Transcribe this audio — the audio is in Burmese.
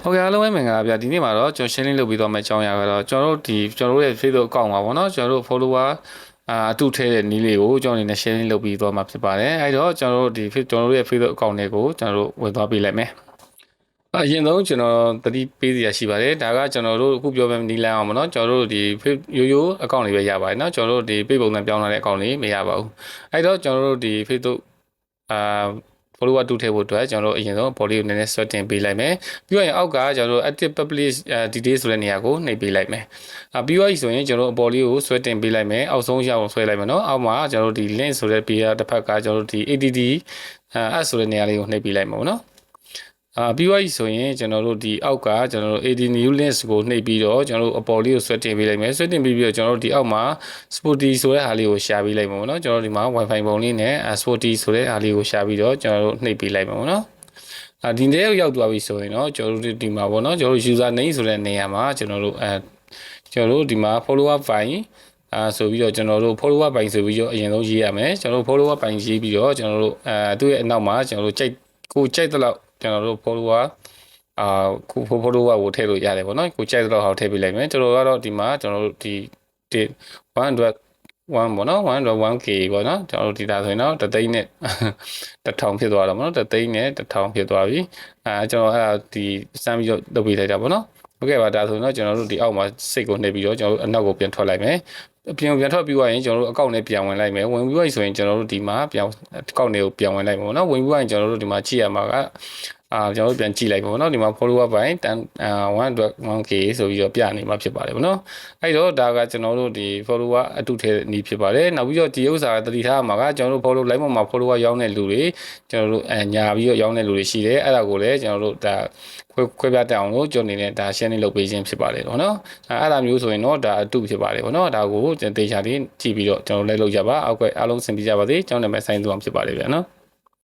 ဟုတ်ကဲ့အားလုံးပဲမင်္ဂလာဗျာဒီနေ့မှာတော့ကျွန်တော်ရှင်းလင်းလုပ်ပြီးတော့မယ့်အကြောင်းအရာကတော့ကျွန်တော်တို့ရဲ့ Facebook account မှာပေါ့နော်ကျွန်တော်တို့ follower အတူထည့်တဲ့နည်းလေးကိုကျွန်တော်အနေနဲ့ sharing လုပ်ပြီးတော့မှာဖြစ်ပါတယ်အဲ့တော့ကျွန်တော်တို့ရဲ့ Facebook account တွေကိုကျွန်တော်တို့ဝင်သွားပေးလိုက်မယ်အရင်ဆုံးကျွန်တော်သတိပေးစရာရှိပါတယ်ဒါကကျွန်တော်တို့အခုပြောမယ့်နည်းလမ်းအောင်ပေါ့နော်ကျွန်တော်တို့ရိုး account တွေပဲရပါတယ်နော်ကျွန်တော်တို့ပေးပုံစံပြောင်းလာတဲ့ account တွေမရပါဘူးအဲ့တော့ကျွန်တော်တို့Facebook follower တူထည့်ဖို့အတွက်ကျွန်တော်တို့အရင်ဆုံး body ကိုနည်းနည်း set တင်ပေးလိုက်မယ်ပြီးတော့အောက်ကကျွန်တော်တို့ active publish details ဆိုတဲ့နေရာကိုနှိပ်ပေးလိုက်မယ်ပြီးတော့ဆိုရင်ကျွန်တော်တို့ body ကိုဆွဲတင်ပေးလိုက်မယ်အောက်ဆုံးရအောင်ဆွဲလိုက်မယ်နော်အောက်မှာကျွန်တော်တို့ link ဆိုတဲ့ page တစ်ဖက်ကကျွန်တော်တို့add add ဆိုတဲ့နေရာလေးကိုနှိပ်ပေးလိုက်မယ်နော်ပြီးတော့ဆိုရင်ကျွန်တော်တို့အောက်ကကျွန်တော်တို့ AD new list ကိုနှိပ်ပြီးတော့ကျွန်တော်တို့အပေါ်လေးကိုဆွဲတင်ပေးလိုက်မယ်ဆွဲတင်ပြီးတော့ကျွန်တော်တို့အောက်မှာ sporty ဆိုတဲ့ဟာလေးကိုရှာပေးလိုက်မယ်ပေါ့နော်ကျွန်တော်တို့ဒီမှာ wifi ပုံလေးနဲ့ sporty ဆိုတဲ့ဟာလေးကိုရှာပြီးတော့ကျွန်တော်တို့နှိပ်ပေးလိုက်မယ်ပေါ့နော်ဒီနေ့ရောက်သွားပြီဆိုရင်တော့ကျွန်တော်တို့ဒီမှာပေါ့နော်ကျွန်တော်တို့ user name ဆိုတဲ့နေရာမှာကျွန်တော်တို့ဒီမှာ follower file ဆိုပြီးတော့ကျွန်တော်တို့ follower ပိုင်းဆိုပြီးတော့အရင်ဆုံးရေးရမယ်ကျွန်တော်တို့ follower ပိုင်းရေးပြီးတော့ကျွန်တော်တို့သူ့ရဲ့အနောက်မှာကျွန်တော်တို့ကြိုက်တဲ့လောက်ကျွန်တော်တို့ follower ခု follower ကိုထည့်လို့ရတယ်ပေါ့နော်ကိုကြိုက်တဲ့လောက်ထည့်ပေးလိုက်မယ်ကျွန်တော်ကတော့ဒီမှာကျွန်တော်တို့ဒီ101ပေါ့နော် 101k ပေါ့နော်ကျွန်တော်တို့ဒီဒါဆိုရင်တော့တသိန်းနဲ့1000ဖြစ်သွားတော့ပေါ့နော်တသိန်းနဲ့1000ဖြစ်သွားပြီကျွန်တော်ဒီစမ်းပြီးတော့လုပ်ပေးလိုက်တာပေါ့နော်ဟုတ်ကဲ့ပါဒါဆိုရင်တော့ကျွန်တော်တို့ဒီအောက်မှာစိတ်ကိုနှိပ်ပြီးတော့ကျွန်တော်တို့အနောက်ကိုပြန်ထွက်လိုက်မယ်ပြန်ထွက်ပြီးသွားရင်ကျွန်တော်တို့အကောင့်နဲ့ပြန်ဝင်လိုက်မယ်ဝင်ပြီးသွားဆိုရင်ကျွန်တော်တို့ဒီမှာပြန်အကောင့်တွေကိုပြန်ဝင်လိုက်မယ်ပေါ့နော်ဝင်ပြီးသွားရင်ကျွန်တော်တို့ဒီမှာကြည့်ရမှာကကျွန်တော်တို့ပြန်ကြည့်လိုက်ပေါ့နော်ဒီမှာ follower ပိုင်း1.1k ဆိုပြီးတော့ပြနေမှာဖြစ်ပါတယ်ပေါ့နော်အဲ့တော့ဒါကကျွန်တော်တို့ဒီ follower အတုထဲနည်းဖြစ်ပါတယ်နောက်ပြီးတော့ဒီဥစ္စာတတိထားမှာကကျွန်တော်တို့ follow line ပေါ်မှာ follower ရောင်းတဲ့လူတွေကျွန်တော်တို့ညာပြီးတော့ရောင်းတဲ့လူတွေရှိတယ်အဲ့ဒါကိုလည်းကျွန်တော်တို့ဒါခွဲပြတ်အောင်လို့ကျွန်တော်နေနဲ့ဒါ sharing လုပ်ပေးခြင်းဖြစ်ပါတယ်ပေါ့နော်အဲ့ဒါမျိုးဆိုရင်တော့ဒါအတုဖြစ်ပါတယ်ပေါ့နော်ဒါကိုကျွန်တော်တေချာလေးကြည့်ပြီးတော့ကျွန်တော်လည်းလုပ်ကြပါအောက်ကအားလုံးဆင်ပြေကြပါစေကျွန်တော်နာမည်ဆိုင်သူအောင်ဖြစ်ပါတယ်ဗျာနော်